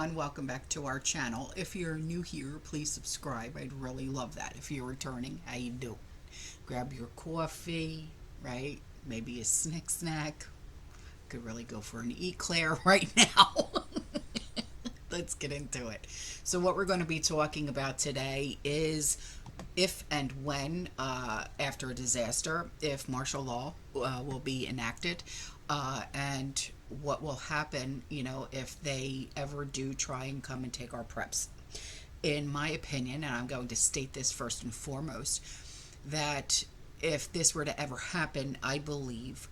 everyone, welcome back to our channel. If you're new here, please subscribe. I'd really love that. If you're returning, how you do? Grab your coffee, right? Maybe a snack. Could really go for an eclair right now. Let's get into it. So what we're going to be talking about today is if and when, after a disaster, if martial law will be enacted, and what will happen, if they ever do try and come and take our preps. In my opinion, and I'm going to state this first and foremost, that if this were to ever happen, I believe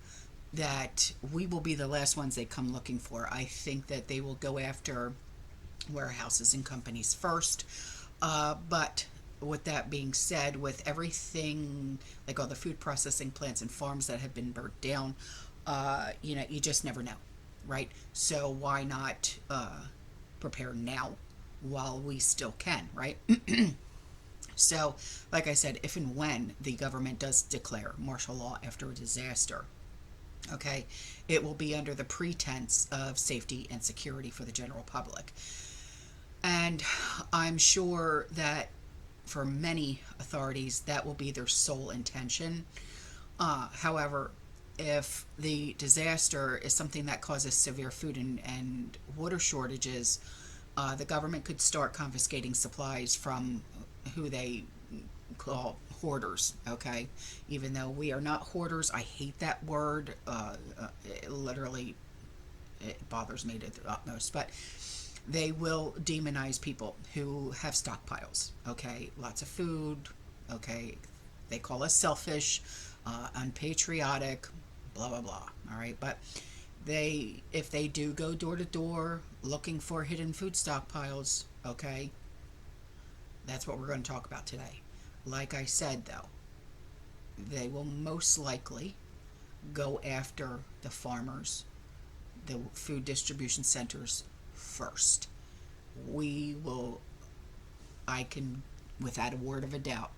that we will be the last ones they come looking for. I think that they will go after warehouses and companies first, but with that being said, with everything like all the food processing plants and farms that have been burnt down, you just never know, right? So why not prepare now while we still can, right? So, like I said, if and when the government does declare martial law after a disaster, okay, it will be under the pretense of safety and security for the general public. And I'm sure that for many authorities, that will be their sole intention. However, if the disaster is something that causes severe food and water shortages, the government could start confiscating supplies from who they call hoarders, okay? Even though we are not hoarders, I hate that word. It bothers me to the utmost, but they will demonize people who have stockpiles, okay? Lots of food, okay? They call us selfish, unpatriotic, blah, blah, blah, all right? But if they do go door to door looking for hidden food stockpiles, okay, that's what we're going to talk about today. Like I said, though, they will most likely go after the farmers, the food distribution centers first. I can, without a word of a doubt,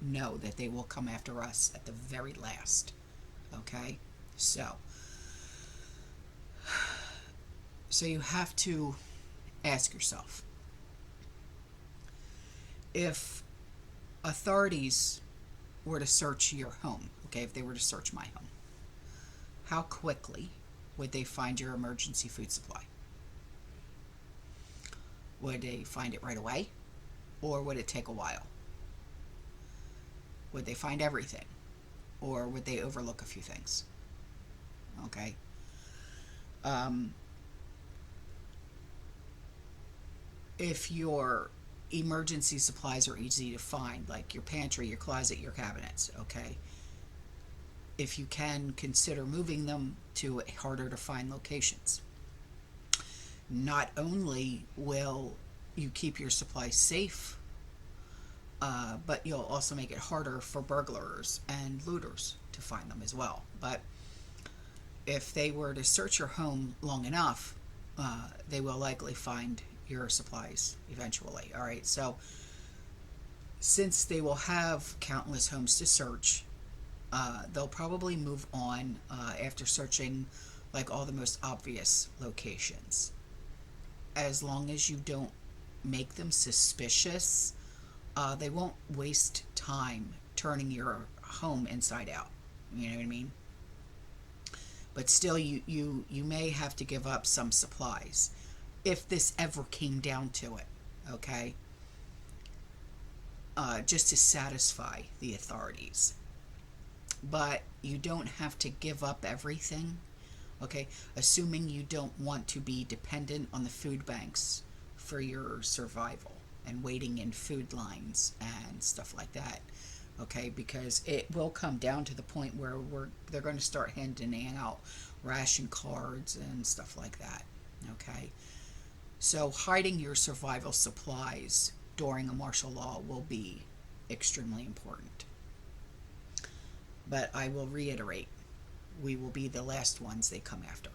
know that they will come after us at the very last. Okay? So you have to ask yourself, if authorities were to search your home, okay, if they were to search my home, how quickly would they find your emergency food supply? Would they find it right away? Or would it take a while? Would they find everything? Or would they overlook a few things? Okay. If your emergency supplies are easy to find, like your pantry, your closet, your cabinets, okay, if you can, consider moving them to harder to find locations. Not only will you keep your supplies safe, but you'll also make it harder for burglars and looters to find them as well. But if they were to search your home long enough, they will likely find your supplies eventually. All right, so since they will have countless homes to search, they'll probably move on after searching like all the most obvious locations. As long as you don't make them suspicious, they won't waste time turning your home inside out. You know what I mean? But still, you may have to give up some supplies if this ever came down to it, okay? Just to satisfy the authorities. But you don't have to give up everything, okay? Assuming you don't want to be dependent on the food banks for your survival and waiting in food lines and stuff like that, okay? Because it will come down to the point where they're going to start handing out ration cards and stuff like that, okay? So hiding your survival supplies during a martial law will be extremely important. But I will reiterate, we will be the last ones they come after,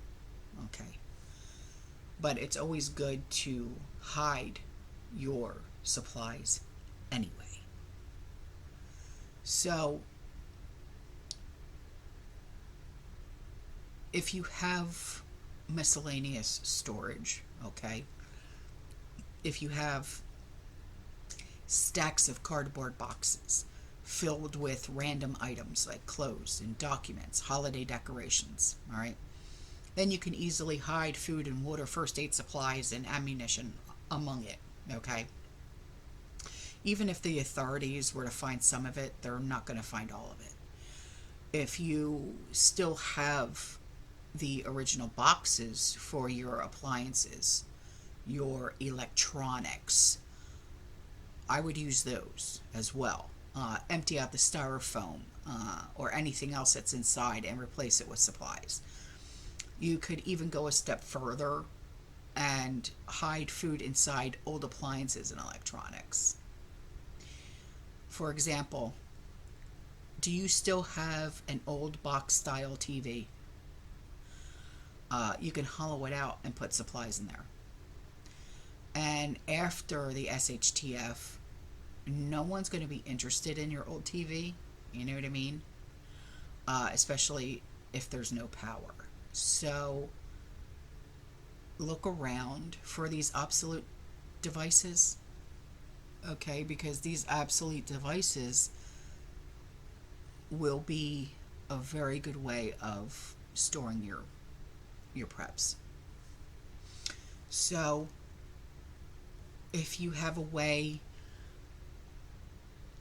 okay? But it's always good to hide your supplies anyway. So if you have miscellaneous storage, okay, if you have stacks of cardboard boxes filled with random items like clothes and documents, holiday decorations, all right, then you can easily hide food and water, first aid supplies, and ammunition among it, okay? Even if the authorities were to find some of it, they're not going to find all of it. If you still have the original boxes for your appliances, your electronics, I would use those as well. Empty out the styrofoam or anything else that's inside and replace it with supplies. You could even go a step further and hide food inside old appliances and electronics. For example, do you still have an old box style TV? You can hollow it out and put supplies in there. And after the SHTF, no one's going to be interested in your old TV. You know what I mean? Especially if there's no power. So look around for these obsolete devices. Okay, because these obsolete devices will be a very good way of storing your preps. So if you have a way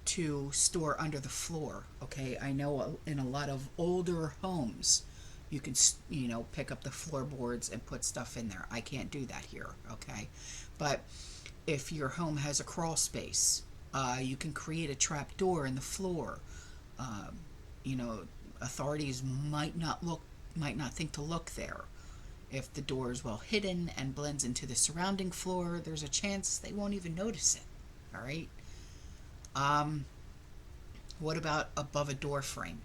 to store under the floor, okay, I know in a lot of older homes you can, pick up the floorboards and put stuff in there. I can't do that here, okay? But if your home has a crawl space, you can create a trap door in the floor. Authorities might not think to look there. If the door is well hidden and blends into the surrounding floor, there's a chance they won't even notice it. All right. What about above a door frame?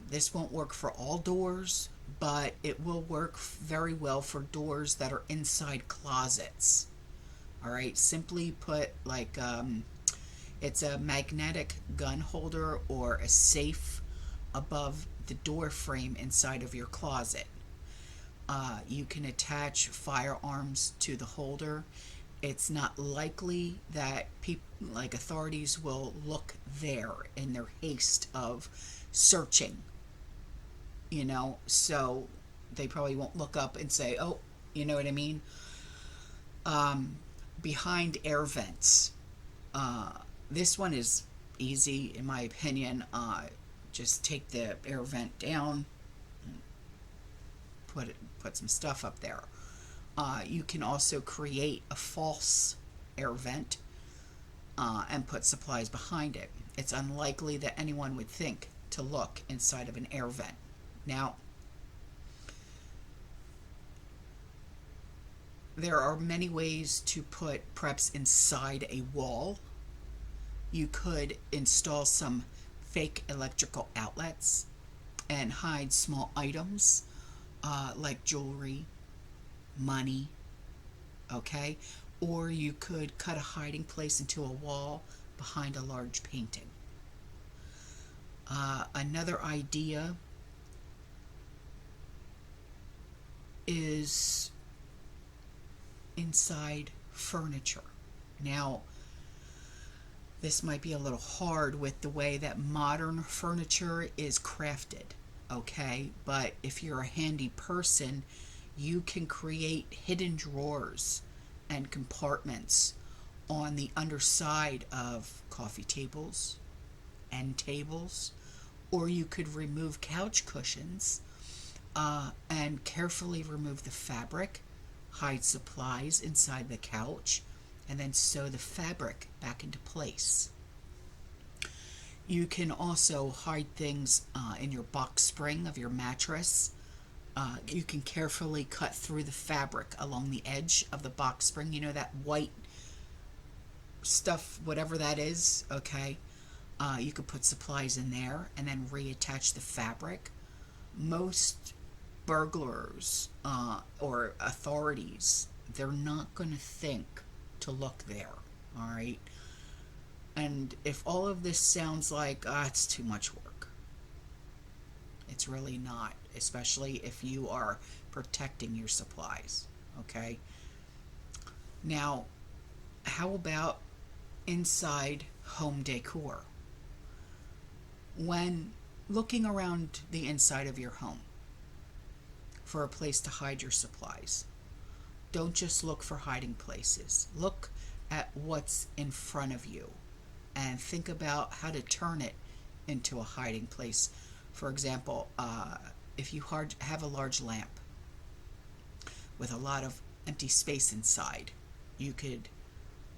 This won't work for all doors, but it will work very well for doors that are inside closets. All right. Simply put, like it's a magnetic gun holder or a safe above the door frame inside of your closet. You can attach firearms to the holder. It's not likely that authorities will look there in their haste of searching, so they probably won't look up and say, oh, you know what I mean? Behind air vents. This one is easy, in my opinion. Just take the air vent down, put some stuff up there. You can also create a false air vent and put supplies behind it. It's unlikely that anyone would think to look inside of an air vent. Now, there are many ways to put preps inside a wall. You could install some fake electrical outlets and hide small items like jewelry, money, okay? Or you could cut a hiding place into a wall behind a large painting. Another idea is inside furniture. Now, this might be a little hard with the way that modern furniture is crafted, okay? But if you're a handy person, you can create hidden drawers and compartments on the underside of coffee tables, end tables, or you could remove couch cushions and carefully remove the fabric, hide supplies inside the couch, and then sew the fabric back into place. You can also hide things in your box spring of your mattress. You can carefully cut through the fabric along the edge of the box spring. You know, that white stuff, whatever that is, okay? You could put supplies in there and then reattach the fabric. Most burglars or authorities, they're not going to think to look there, all right? And if all of this sounds like, it's too much work, it's really not, especially if you are protecting your supplies, okay? Now, how about inside home decor? When looking around the inside of your home for a place to hide your supplies, don't just look for hiding places. Look at what's in front of you and think about how to turn it into a hiding place. For example, if you have a large lamp with a lot of empty space inside, you could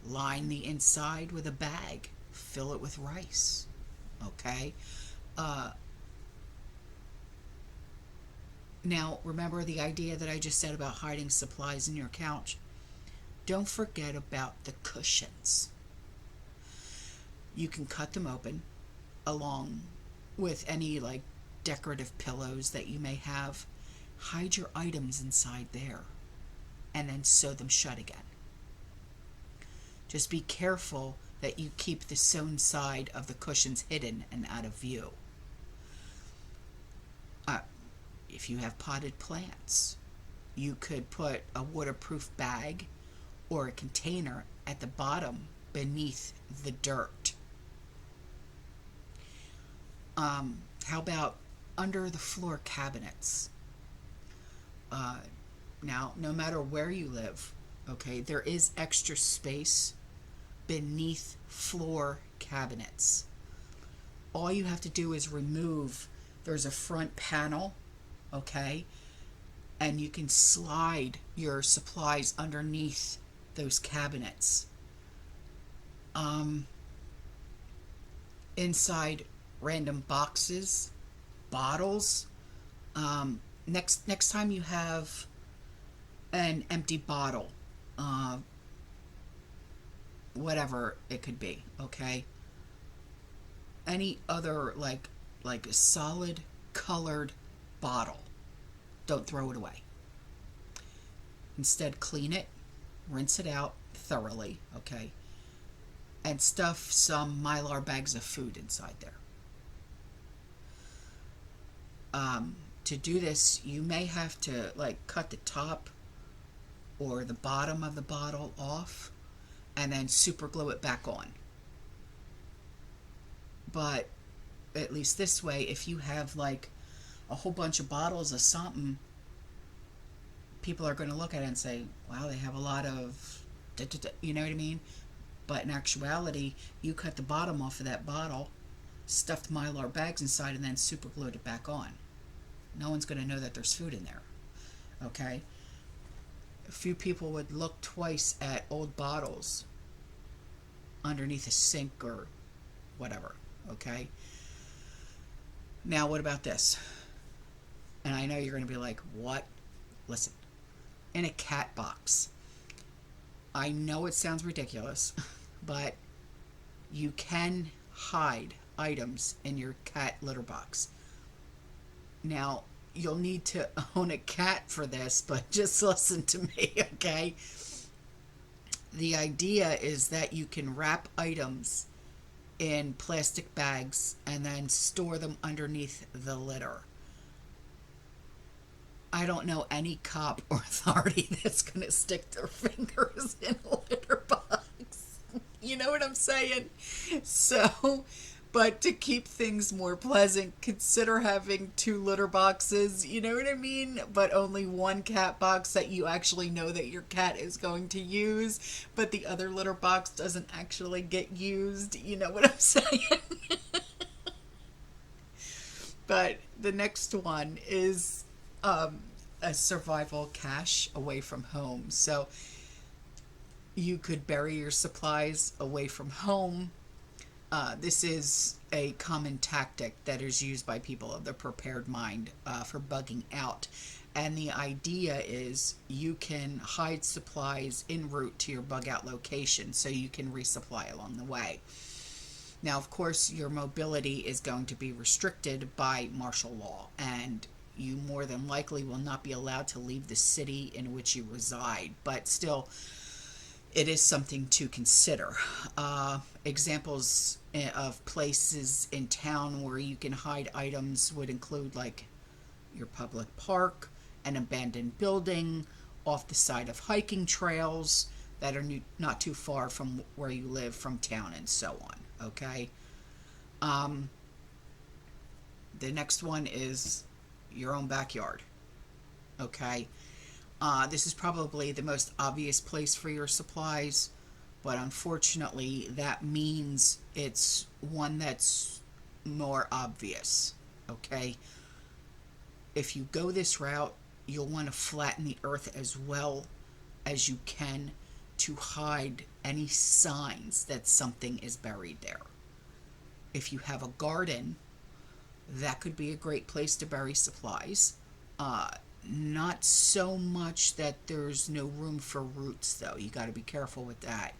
line the inside with a bag, fill it with rice. Okay? Now, remember the idea that I just said about hiding supplies in your couch? Don't forget about the cushions. You can cut them open along with any like decorative pillows that you may have. Hide your items inside there and then sew them shut again. Just be careful that you keep the sewn side of the cushions hidden and out of view. If you have potted plants, you could put a waterproof bag or a container at the bottom beneath the dirt. How about under the floor cabinets? Now, no matter where you live, okay, there is extra space beneath floor cabinets. All you have to do is there's a front panel, okay, and you can slide your supplies underneath those cabinets. Inside random boxes, bottles. Next time you have an empty bottle, whatever it could be, okay? Any other like a solid colored bottle, don't throw it away. Instead, clean it, rinse it out thoroughly, okay? And stuff some Mylar bags of food inside there. To do this, you may have to like cut the top or the bottom of the bottle off and then super glue it back on. But at least this way, if you have like a whole bunch of bottles of something, people are going to look at it and say, wow, they have a lot of you know what I mean? But in actuality, you cut the bottom off of that bottle, stuffed Mylar bags inside, and then super glued it back on. No one's going to know that there's food in there. Okay? A few people would look twice at old bottles underneath a sink or whatever. Okay? Now, what about this? And I know you're going to be like, what? Listen. In a cat box. I know it sounds ridiculous, but you can hide items in your cat litter box. Now, you'll need to own a cat for this, but just listen to me, okay? The idea is that you can wrap items in plastic bags and then store them underneath the litter. I don't know any cop or authority that's going to stick their fingers in a litter box. You know what I'm saying? So, but to keep things more pleasant, consider having 2 litter boxes, you know what I mean? But only one cat box that you actually know that your cat is going to use, but the other litter box doesn't actually get used. You know what I'm saying? But the next one is a survival cache away from home. So you could bury your supplies away from home. This is a common tactic that is used by people of the prepared mind for bugging out. And the idea is you can hide supplies en route to your bug out location so you can resupply along the way. Now, of course, your mobility is going to be restricted by martial law, and you more than likely will not be allowed to leave the city in which you reside, but still, it is something to consider. Examples of places in town where you can hide items would include like your public park, an abandoned building, off the side of hiking trails. that are not too far from where you live, from town, and so on. Okay. Um, the next one is your own backyard. Okay. This is probably the most obvious place for your supplies, but unfortunately, that means it's one that's more obvious. Okay. If you go this route, you'll want to flatten the earth as well as you can to hide any signs that something is buried there. If you have a garden, that could be a great place to bury supplies. Not so much that there's no room for roots, though. You got to be careful with that.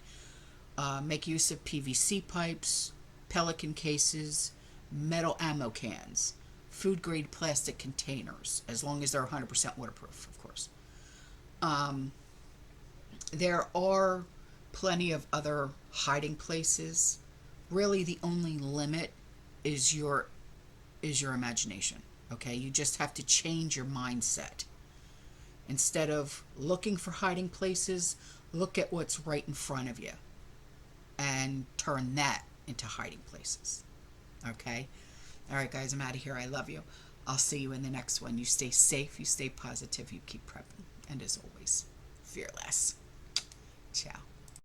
Make use of PVC pipes, pelican cases, metal ammo cans, food grade plastic containers, as long as they're 100% waterproof, of course. There are plenty of other hiding places. Really, the only limit is your imagination. Okay, you just have to change your mindset. Instead of looking for hiding places, look at what's right in front of you and turn that into hiding places. Okay? All right, guys, I'm out of here. I love you. I'll see you in the next one. You stay safe, you stay positive, you keep prepping. And as always, fearless. Ciao.